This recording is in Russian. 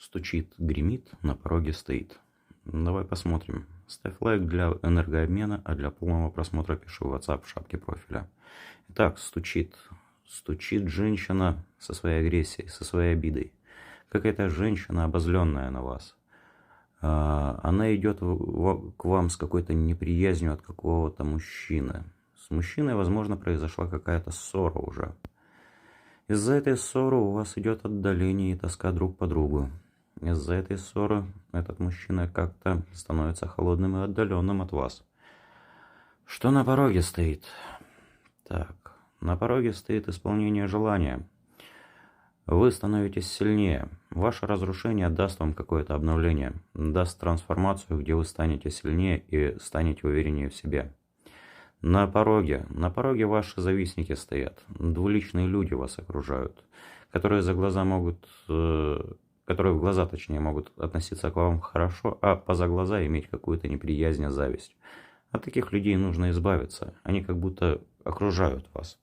Стучит, гремит, на пороге стоит. Давай посмотрим. Ставь лайк для энергообмена, а для полного просмотра пиши в WhatsApp в шапке профиля. Итак, стучит. Стучит женщина со своей агрессией, со своей обидой. Какая-то женщина, обозленная на вас. Она идет к вам с какой-то неприязнью от какого-то мужчины. С мужчиной, возможно, произошла какая-то ссора уже. Из-за этой ссоры у вас идет отдаление и тоска друг по другу. Из-за этой ссоры этот мужчина как-то становится холодным и отдаленным от вас. Что на пороге стоит? Так, на пороге стоит исполнение желания. Вы становитесь сильнее. Ваше разрушение даст вам какое-то обновление, даст трансформацию, где вы станете сильнее и станете увереннее в себе. На пороге ваши завистники стоят, двуличные люди вас окружают, которые которые в глаза, точнее, могут относиться к вам хорошо, а поза глаза иметь какую-то неприязнь, зависть. От таких людей нужно избавиться, они как будто окружают вас.